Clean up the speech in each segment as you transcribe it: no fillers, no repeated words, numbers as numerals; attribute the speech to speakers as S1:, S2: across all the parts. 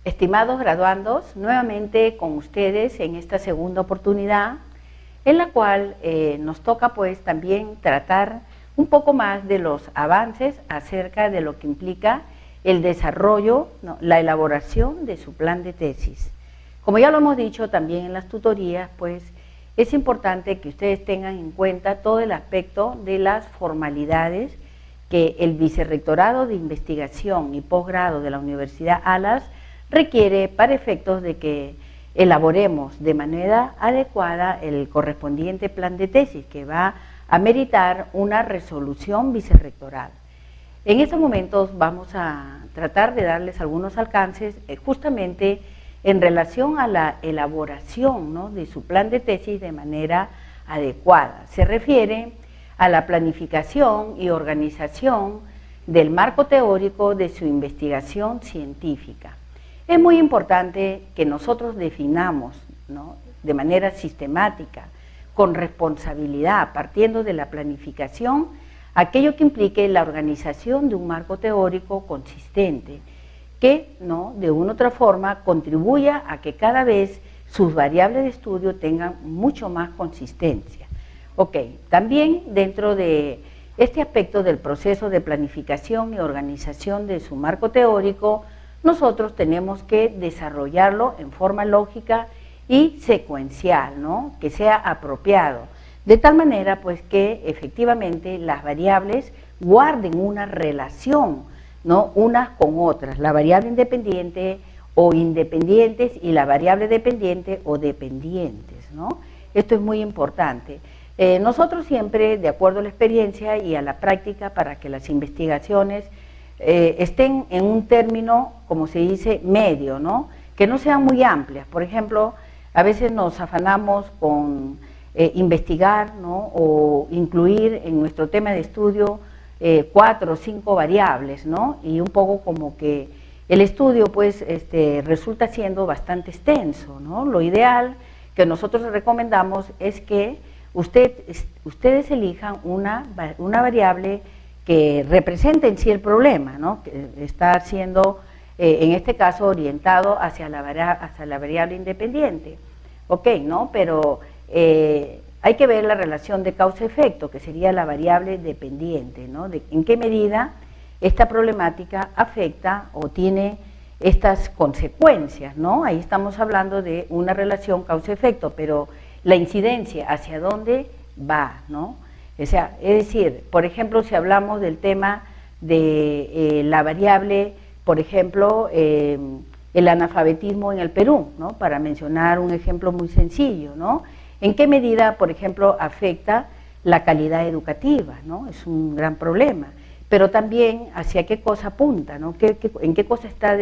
S1: Estimados graduandos, nuevamente con ustedes en esta segunda oportunidad, en la cual nos toca pues también tratar un poco más de los avances acerca de lo que implica el desarrollo, ¿no?, la elaboración de su plan de tesis. Como ya lo hemos dicho también en las tutorías, pues es importante que ustedes tengan en cuenta todo el aspecto de las formalidades que el Vicerrectorado de Investigación y Posgrado de la Universidad ALAS requiere para efectos de que elaboremos de manera adecuada el correspondiente plan de tesis que va a meritar una resolución vicerrectoral. En estos momentos vamos a tratar de darles algunos alcances justamente en relación a la elaboración, ¿no?, de su plan de tesis de manera adecuada. Se refiere a la planificación y organización del marco teórico de su investigación científica. Es muy importante que nosotros definamos, ¿no?, de manera sistemática, con responsabilidad, partiendo de la planificación, aquello que implique la organización de un marco teórico consistente, que, ¿no?, de una u otra forma contribuya a que cada vez sus variables de estudio tengan mucho más consistencia. Ok, también dentro de este aspecto del proceso de planificación y organización de su marco teórico, nosotros tenemos que desarrollarlo en forma lógica y secuencial, ¿no?, que sea apropiado, de tal manera pues que efectivamente las variables guarden una relación, ¿no?, unas con otras, la variable independiente o independientes y la variable dependiente o dependientes, ¿no? Esto es muy importante. Nosotros siempre, de acuerdo a la experiencia y a la práctica, para que las investigaciones estén en un término, como se dice, medio, ¿no?, que no sean muy amplias. Por ejemplo, a veces nos afanamos con investigar, ¿no?, o incluir en nuestro tema de estudio 4 o 5 variables, ¿no?, y un poco como que el estudio pues resulta siendo bastante extenso, ¿no? Lo ideal que nosotros recomendamos es que ustedes elijan una variable que represente en sí el problema, ¿no?, que está siendo, en este caso, orientado hacia la variable independiente. Ok, ¿no? Pero hay que ver la relación de causa-efecto, que sería la variable dependiente, ¿no?, de en qué medida esta problemática afecta o tiene estas consecuencias, ¿no? Ahí estamos hablando de una relación causa-efecto, pero la incidencia, ¿hacia dónde va, no? O sea, es decir, por ejemplo, si hablamos del tema de la variable, por ejemplo, el analfabetismo en el Perú, ¿no?, para mencionar un ejemplo muy sencillo, ¿no? ¿En qué medida, por ejemplo, afecta la calidad educativa, ¿no? Es un gran problema, pero también hacia qué cosa apunta, ¿no? ¿En qué cosa está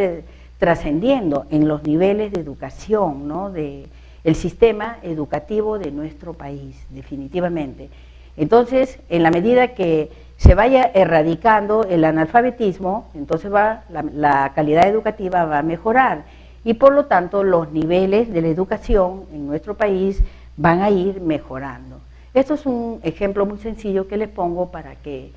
S1: trascendiendo en los niveles de educación, ¿no?, del sistema educativo de nuestro país, definitivamente? Entonces, en la medida que se vaya erradicando el analfabetismo, entonces la calidad educativa va a mejorar y por lo tanto los niveles de la educación en nuestro país van a ir mejorando. Esto es un ejemplo muy sencillo que les pongo para que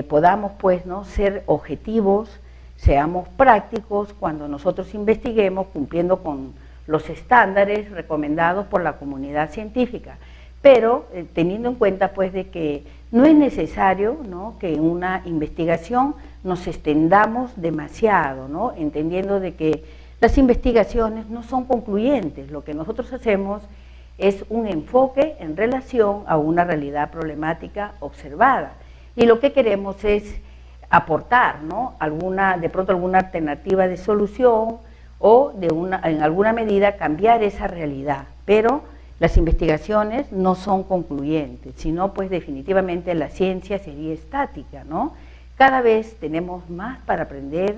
S1: podamos pues, ¿no?, ser objetivos, seamos prácticos cuando nosotros investiguemos cumpliendo con los estándares recomendados por la comunidad científica, pero teniendo en cuenta pues de que no es necesario, ¿no?, que en una investigación nos extendamos demasiado, ¿no?, entendiendo de que las investigaciones no son concluyentes. Lo que nosotros hacemos es un enfoque en relación a una realidad problemática observada y lo que queremos es aportar, ¿no?, de pronto alguna alternativa de solución o en alguna medida cambiar esa realidad, pero las investigaciones no son concluyentes, sino pues definitivamente la ciencia sería estática, ¿no? Cada vez tenemos más para aprender,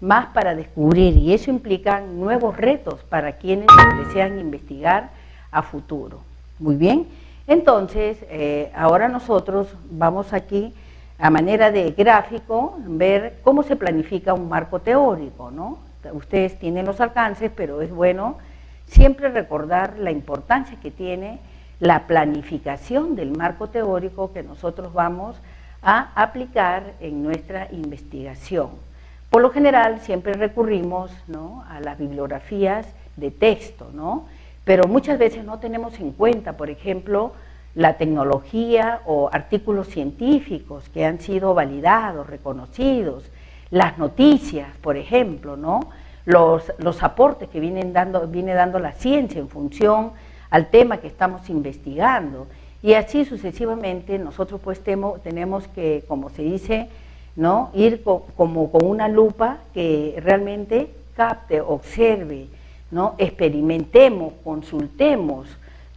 S1: más para descubrir y eso implica nuevos retos para quienes desean investigar a futuro. Muy bien, entonces ahora nosotros vamos aquí a manera de gráfico ver cómo se planifica un marco teórico, ¿no? Ustedes tienen los alcances, pero es bueno siempre recordar la importancia que tiene la planificación del marco teórico que nosotros vamos a aplicar en nuestra investigación. Por lo general siempre recurrimos, ¿no?, a las bibliografías de texto, ¿no?, pero muchas veces no tenemos en cuenta, por ejemplo, la tecnología o artículos científicos que han sido validados, reconocidos, las noticias, por ejemplo, ¿no?, los aportes que viene dando la ciencia en función al tema que estamos investigando, y así sucesivamente. Nosotros pues tenemos que, como se dice, ¿no?, ir como con una lupa que realmente capte, observe, ¿no?, experimentemos, consultemos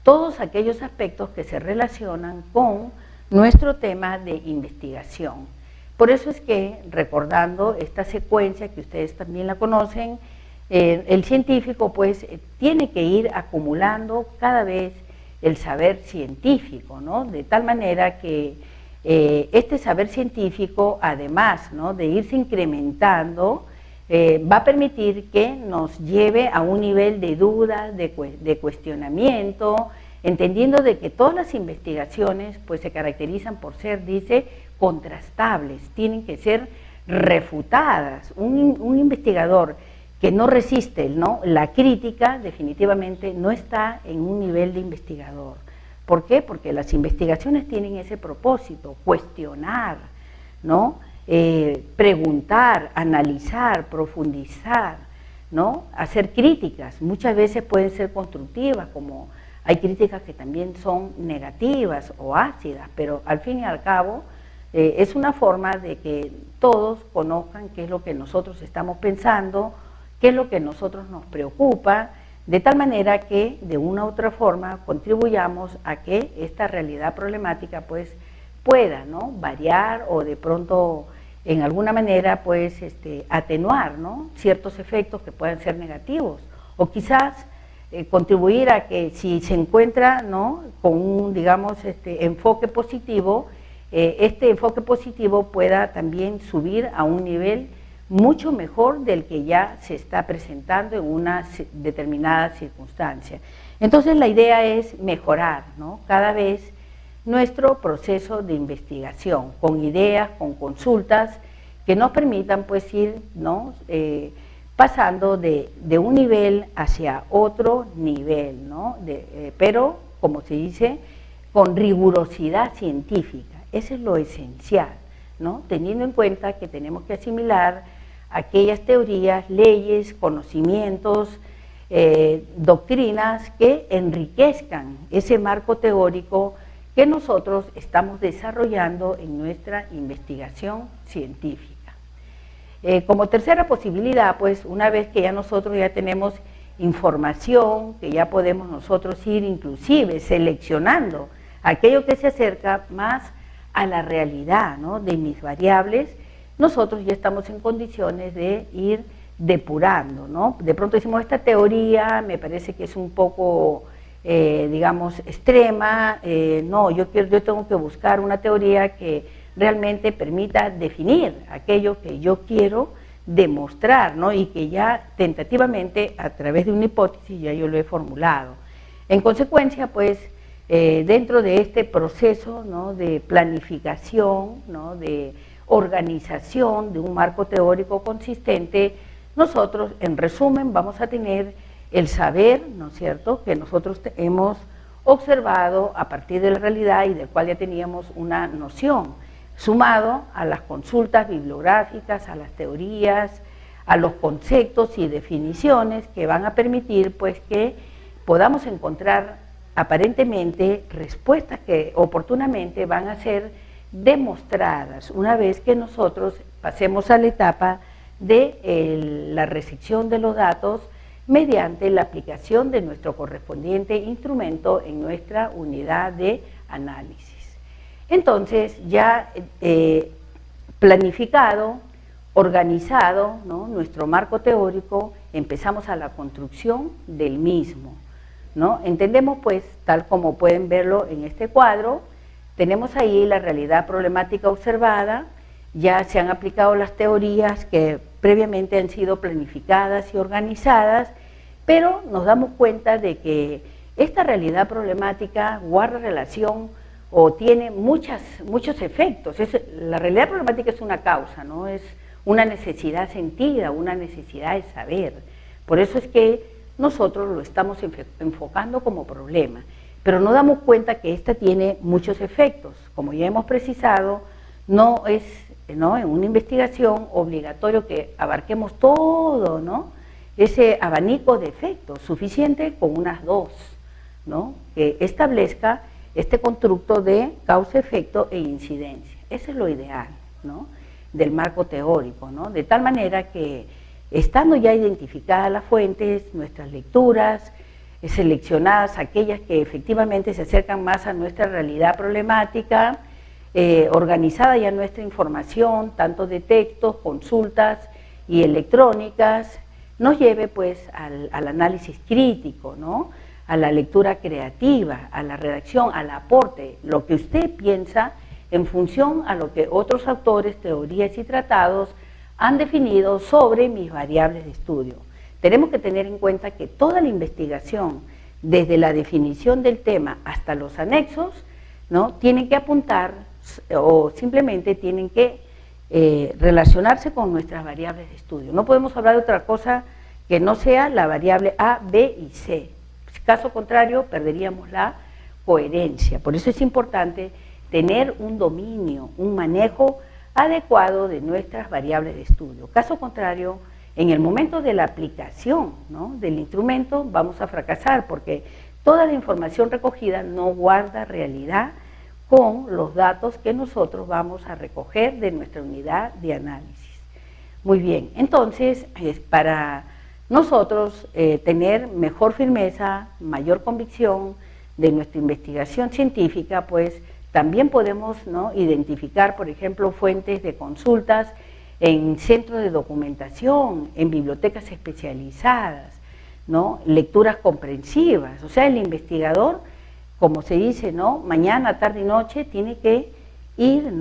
S1: todos aquellos aspectos que se relacionan con nuestro tema de investigación. Por eso es que, recordando esta secuencia que ustedes también la conocen, el científico pues tiene que ir acumulando cada vez el saber científico, ¿no?, de tal manera que este saber científico, además, ¿no?, de irse incrementando, va a permitir que nos lleve a un nivel de duda, de cuestionamiento, entendiendo de que todas las investigaciones pues se caracterizan por ser, dice, contrastables, tienen que ser refutadas. Un investigador que no resiste, ¿no?, la crítica, definitivamente no está en un nivel de investigador. ¿Por qué? Porque las investigaciones tienen ese propósito, cuestionar, ¿no?, preguntar, analizar, profundizar, ¿no?, hacer críticas. Muchas veces pueden ser constructivas, como hay críticas que también son negativas o ácidas, pero al fin y al cabo es una forma de que todos conozcan qué es lo que nosotros estamos pensando, qué es lo que a nosotros nos preocupa, de tal manera que de una u otra forma contribuyamos a que esta realidad problemática pues pueda, ¿no?, variar o de pronto en alguna manera pues atenuar, ¿no?, ciertos efectos que puedan ser negativos, o quizás contribuir a que si se encuentra, ¿no?, con un, digamos, enfoque positivo, este enfoque positivo pueda también subir a un nivel mucho mejor del que ya se está presentando en una determinada circunstancia. Entonces la idea es mejorar, ¿no?, cada vez nuestro proceso de investigación, con ideas, con consultas que nos permitan pues ir, ¿no?, pasando de un nivel hacia otro nivel, ¿no?, pero como se dice, con rigurosidad científica. Eso es lo esencial, ¿no?, teniendo en cuenta que tenemos que asimilar aquellas teorías, leyes, conocimientos, doctrinas que enriquezcan ese marco teórico que nosotros estamos desarrollando en nuestra investigación científica. Como tercera posibilidad, pues una vez que nosotros ya tenemos información, que ya podemos nosotros ir inclusive seleccionando aquello que se acerca más a la realidad, ¿no?, de mis variables, nosotros ya estamos en condiciones de ir depurando, ¿no? De pronto decimos, esta teoría me parece que es un poco, digamos, extrema, no, yo tengo que buscar una teoría que realmente permita definir aquello que yo quiero demostrar, ¿no?, y que ya tentativamente, a través de una hipótesis, ya yo lo he formulado. En consecuencia, pues, dentro de este proceso, ¿no?, de planificación, ¿no?, de organización de un marco teórico consistente, nosotros, en resumen, vamos a tener el saber, ¿no es cierto?, que nosotros hemos observado a partir de la realidad y del cual ya teníamos una noción, sumado a las consultas bibliográficas, a las teorías, a los conceptos y definiciones que van a permitir pues que podamos encontrar aparentemente respuestas que oportunamente van a ser demostradas una vez que nosotros pasemos a la etapa de la recepción de los datos mediante la aplicación de nuestro correspondiente instrumento en nuestra unidad de análisis. Entonces, ya planificado, organizado, ¿no?, nuestro marco teórico, empezamos a la construcción del mismo, ¿no? Entendemos, pues, tal como pueden verlo en este cuadro, tenemos ahí la realidad problemática observada, ya se han aplicado las teorías que previamente han sido planificadas y organizadas, pero nos damos cuenta de que esta realidad problemática guarda relación o tiene muchos efectos. La realidad problemática es una causa, ¿no?, es una necesidad sentida, una necesidad de saber. Por eso es que nosotros lo estamos enfocando como problema, pero no damos cuenta que esta tiene muchos efectos. Como ya hemos precisado, no es en una investigación obligatorio que abarquemos todo, ese abanico de efectos, suficiente con unas dos, que establezca este constructo de causa-efecto e incidencia. Eso es lo ideal, del marco teórico, de tal manera que, estando ya identificadas las fuentes, nuestras lecturas, seleccionadas aquellas que efectivamente se acercan más a nuestra realidad problemática, organizada ya nuestra información, tanto de textos, consultas y electrónicas, nos lleve pues al análisis crítico, a la lectura creativa, a la redacción, al aporte, lo que usted piensa en función a lo que otros autores, teorías y tratados han definido sobre mis variables de estudio. Tenemos que tener en cuenta que toda la investigación, desde la definición del tema hasta los anexos, tienen que apuntar o simplemente tienen que relacionarse con nuestras variables de estudio. No podemos hablar de otra cosa que no sea la variable A, B y C. Caso contrario, perderíamos la coherencia. Por eso es importante tener un dominio, un manejo adecuado de nuestras variables de estudio. Caso contrario, en el momento de la aplicación del instrumento vamos a fracasar porque toda la información recogida no guarda realidad con los datos que nosotros vamos a recoger de nuestra unidad de análisis. Muy bien, entonces, para nosotros tener mejor firmeza, mayor convicción de nuestra investigación científica, pues también podemos identificar, por ejemplo, fuentes de consultas en centros de documentación, en bibliotecas especializadas, lecturas comprensivas. O sea, el investigador, como se dice, mañana, tarde y noche, tiene que ir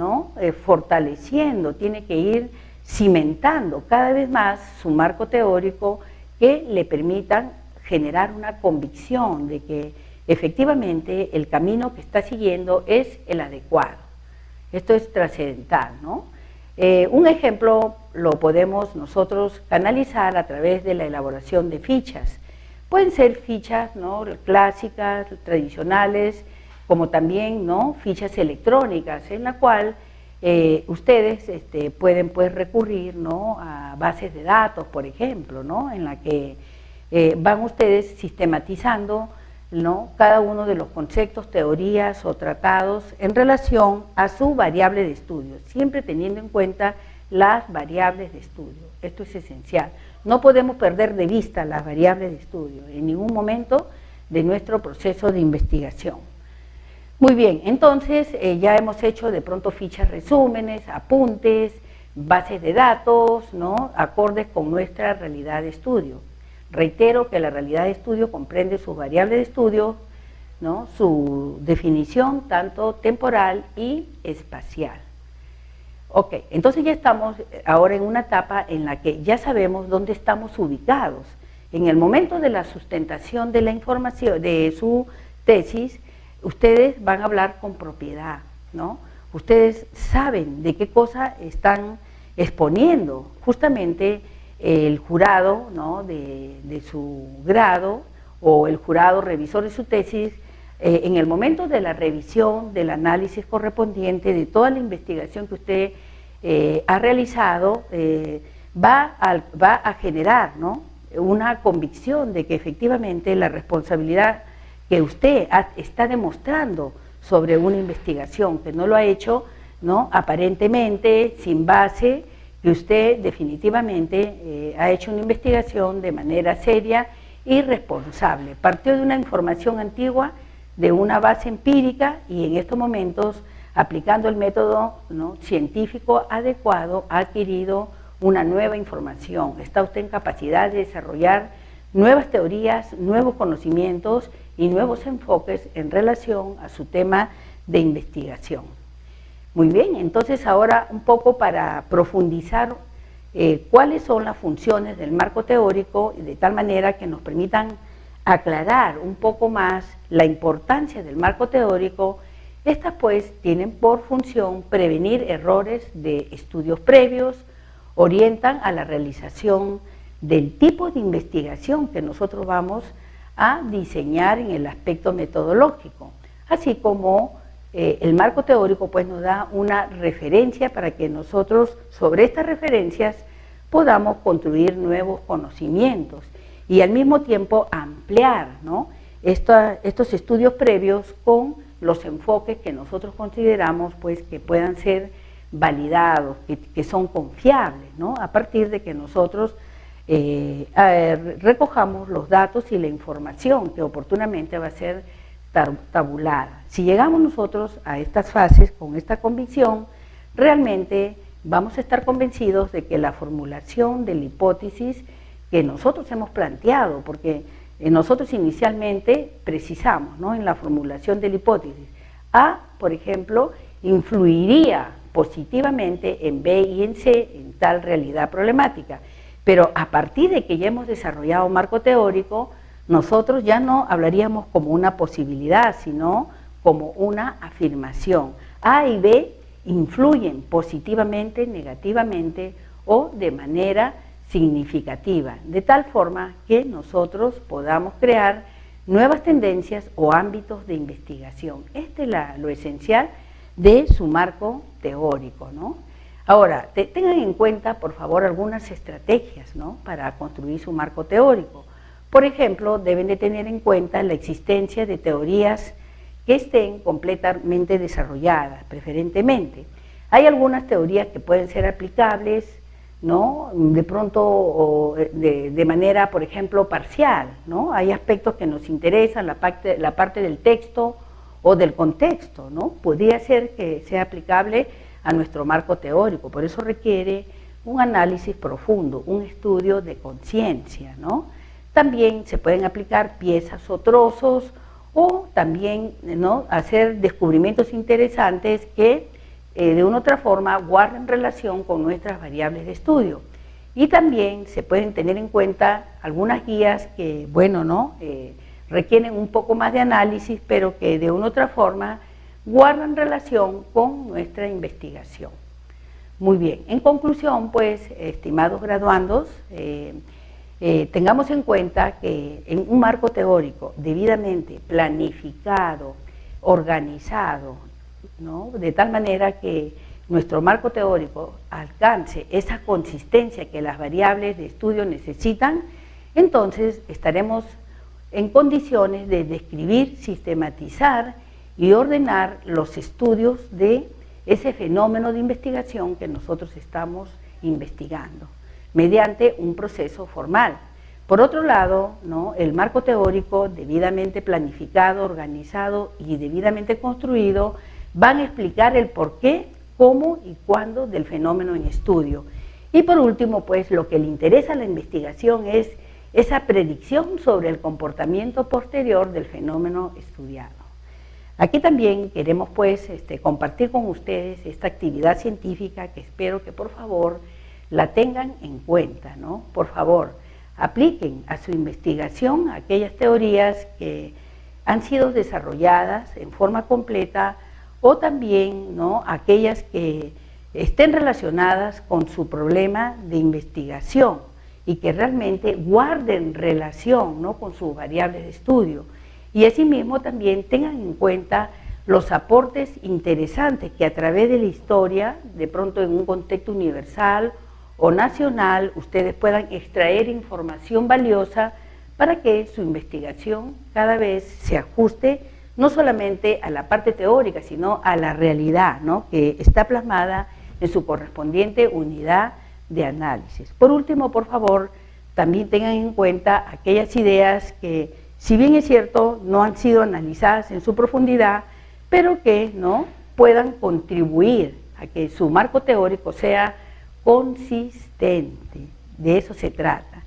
S1: fortaleciendo, tiene que ir cimentando cada vez más su marco teórico que le permitan generar una convicción de que efectivamente el camino que está siguiendo es el adecuado. Esto es trascendental, un ejemplo lo podemos nosotros canalizar a través de la elaboración de fichas. Pueden ser fichas clásicas, tradicionales, como también fichas electrónicas, en la cual ustedes pueden pues recurrir a bases de datos, por ejemplo, en la que van ustedes sistematizando cada uno de los conceptos, teorías o tratados en relación a su variable de estudio, siempre teniendo en cuenta las variables de estudio. Esto es esencial. No podemos perder de vista las variables de estudio en ningún momento de nuestro proceso de investigación. Muy bien, entonces ya hemos hecho de pronto fichas, resúmenes, apuntes, bases de datos, acordes con nuestra realidad de estudio. Reitero que la realidad de estudio comprende sus variables de estudio, su definición tanto temporal y espacial. Ok, entonces ya estamos ahora en una etapa en la que ya sabemos dónde estamos ubicados. En el momento de la sustentación de la información, de su tesis, ustedes van a hablar con propiedad, Ustedes saben de qué cosa están exponiendo. Justamente el jurado de su grado o el jurado revisor de su tesis, en el momento de la revisión, del análisis correspondiente, de toda la investigación que usted ha realizado, va a generar una convicción de que efectivamente la responsabilidad que usted está demostrando sobre una investigación, que no lo ha hecho aparentemente sin base, que usted definitivamente ha hecho una investigación de manera seria y responsable. Partió de una información antigua, de una base empírica, y en estos momentos, aplicando el método científico adecuado, ha adquirido una nueva información. Está usted en capacidad de desarrollar nuevas teorías, nuevos conocimientos y nuevos enfoques en relación a su tema de investigación. Muy bien, entonces ahora un poco para profundizar cuáles son las funciones del marco teórico, de tal manera que nos permitan aclarar un poco más la importancia del marco teórico. Estas pues tienen por función prevenir errores de estudios previos orientan a la realización del tipo de investigación que nosotros vamos a diseñar en el aspecto metodológico, así como el marco teórico pues nos da una referencia para que nosotros sobre estas referencias podamos construir nuevos conocimientos y al mismo tiempo ampliar, ¿no?, estos estudios previos con los enfoques que nosotros consideramos pues que puedan ser validados, que son confiables, ¿no?, a partir de que nosotros recojamos los datos y la información que oportunamente va a ser tabulada. Si llegamos nosotros a estas fases con esta convicción, realmente vamos a estar convencidos de que la formulación de la hipótesis que nosotros hemos planteado, porque nosotros inicialmente precisamos, ¿no?, en la formulación de la hipótesis, A, por ejemplo, influiría positivamente en B y en C en tal realidad problemática, pero a partir de que ya hemos desarrollado un marco teórico, nosotros ya no hablaríamos como una posibilidad, sino como una afirmación. A y B influyen positivamente, negativamente o de manera significativa, de tal forma que nosotros podamos crear nuevas tendencias o ámbitos de investigación. Este es lo esencial de su marco teórico, ¿no? Ahora, tengan en cuenta, por favor, algunas estrategias, ¿no?, para construir su marco teórico. Por ejemplo, deben de tener en cuenta la existencia de teorías que estén completamente desarrolladas, preferentemente. Hay algunas teorías que pueden ser aplicables, ¿no?, de pronto de manera, por ejemplo, parcial, ¿no? Hay aspectos que nos interesan, la parte del texto o del contexto, ¿no? Podría ser que sea aplicable a nuestro marco teórico, por eso requiere un análisis profundo, un estudio de conciencia, ¿no? También se pueden aplicar piezas o trozos o también, ¿no?, hacer descubrimientos interesantes que de una u otra forma guarden relación con nuestras variables de estudio. Y también se pueden tener en cuenta algunas guías que, bueno, ¿no?, requieren un poco más de análisis, pero que de una u otra forma guardan relación con nuestra investigación. Muy bien, en conclusión, pues, estimados graduandos, tengamos en cuenta que en un marco teórico debidamente planificado, organizado, ¿no?, de tal manera que nuestro marco teórico alcance esa consistencia que las variables de estudio necesitan, entonces estaremos en condiciones de describir, sistematizar y ordenar los estudios de ese fenómeno de investigación que nosotros estamos investigando, mediante un proceso formal. Por otro lado, ¿no?, el marco teórico debidamente planificado, organizado y debidamente construido van a explicar el por qué, cómo y cuándo del fenómeno en estudio. Y por último, pues lo que le interesa a la investigación es esa predicción sobre el comportamiento posterior del fenómeno estudiado. Aquí también queremos pues compartir con ustedes esta actividad científica que espero que por favor la tengan en cuenta, ¿no? Por favor, apliquen a su investigación aquellas teorías que han sido desarrolladas en forma completa o también, ¿no?, aquellas que estén relacionadas con su problema de investigación y que realmente guarden relación, ¿no?, con sus variables de estudio. Y asimismo también tengan en cuenta los aportes interesantes que a través de la historia, de pronto en un contexto universal o nacional, ustedes puedan extraer información valiosa para que su investigación cada vez se ajuste no solamente a la parte teórica, sino a la realidad, ¿no?, que está plasmada en su correspondiente unidad de análisis. Por último, por favor, también tengan en cuenta aquellas ideas que, si bien es cierto, no han sido analizadas en su profundidad, pero que, ¿no?, puedan contribuir a que su marco teórico sea consistente. De eso se trata.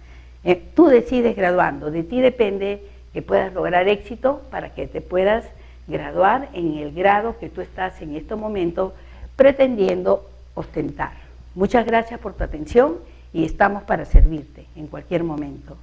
S1: Tú decides graduando, de ti depende que puedas lograr éxito para que te puedas graduar en el grado que tú estás en este momento pretendiendo ostentar. Muchas gracias por tu atención y estamos para servirte en cualquier momento.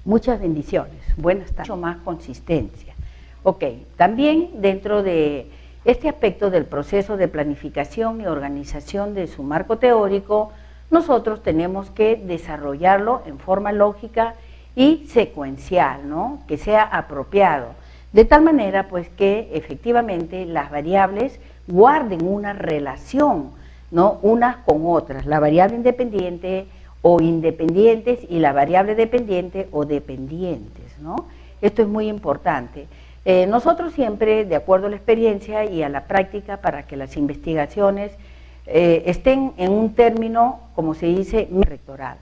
S1: Muchas bendiciones, buenas tardes, mucho más consistencia. Ok, también dentro de este aspecto del proceso de planificación y organización de su marco teórico, nosotros tenemos que desarrollarlo en forma lógica y secuencial, ¿no? Que sea apropiado, de tal manera pues que efectivamente las variables guarden una relación, ¿no? Unas con otras, la variable independiente o independientes y la variable dependiente o dependientes, ¿no? Esto es muy importante. Nosotros siempre, de acuerdo a la experiencia y a la práctica, para que las investigaciones estén en un término, como se dice, rectoral.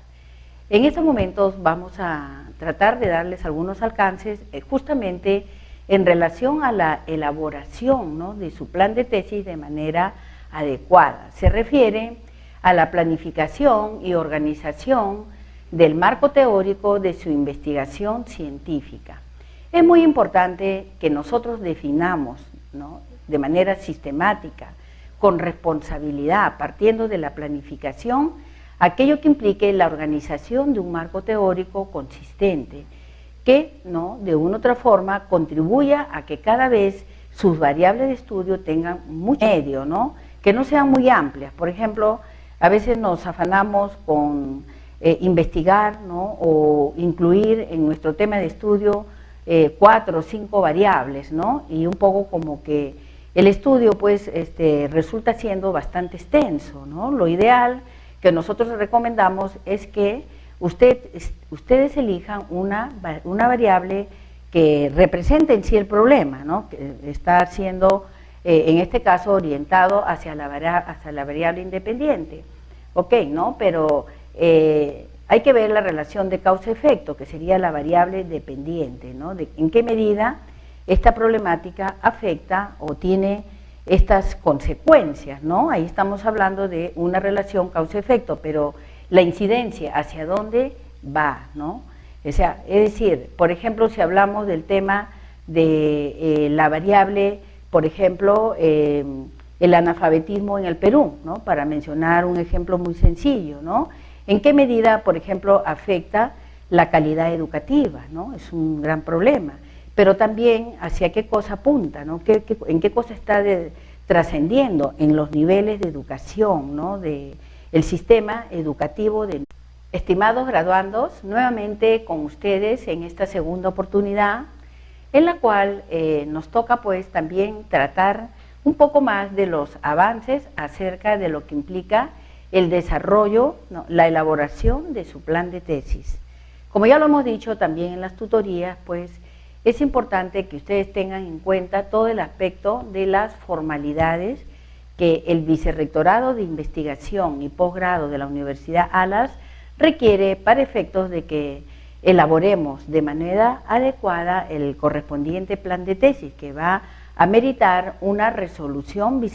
S1: En estos momentos vamos a tratar de darles algunos alcances justamente en relación a la elaboración, ¿no?, de su plan de tesis de manera adecuada. Se refiere a la planificación y organización del marco teórico de su investigación científica. Es muy importante que nosotros definamos, ¿no?, de manera sistemática, con responsabilidad, partiendo de la planificación, aquello que implique la organización de un marco teórico consistente, que, ¿no?, de una u otra forma contribuya a que cada vez sus variables de estudio tengan mucho medio, ¿no?, que no sean muy amplias. Por ejemplo, a veces nos afanamos con investigar, ¿no?, o incluir en nuestro tema de estudio 4 o 5 variables, ¿no?, y un poco como que el estudio pues resulta siendo bastante extenso, ¿no? Lo ideal que nosotros recomendamos es que ustedes elijan una variable que represente en sí el problema, ¿no?, que está siendo en este caso orientado hacia la variable independiente, ok, ¿no? Pero hay que ver la relación de causa-efecto, que sería la variable dependiente, ¿no?, de en qué medida esta problemática afecta o tiene estas consecuencias, ¿no? Ahí estamos hablando de una relación causa-efecto, pero la incidencia, ¿hacia dónde va?, ¿no? O sea, es decir, por ejemplo, si hablamos del tema de la variable, por ejemplo, el analfabetismo en el Perú, ¿no?, para mencionar un ejemplo muy sencillo, ¿no? ¿En qué medida, por ejemplo, afecta la calidad educativa?, ¿no? Es un gran problema. Pero también hacia qué cosa apunta, ¿no? ¿En qué cosa está trascendiendo? En los niveles de educación, ¿no?, del sistema educativo. Estimados graduandos, nuevamente con ustedes en esta segunda oportunidad, en la cual nos toca pues también tratar un poco más de los avances acerca de lo que implica el desarrollo, ¿no?, la elaboración de su plan de tesis. Como ya lo hemos dicho también en las tutorías, pues es importante que ustedes tengan en cuenta todo el aspecto de las formalidades que el Vicerrectorado de Investigación y Posgrado de la Universidad Alas requiere para efectos de que elaboremos de manera adecuada el correspondiente plan de tesis, que va a meritar una resolución vicerrectoral.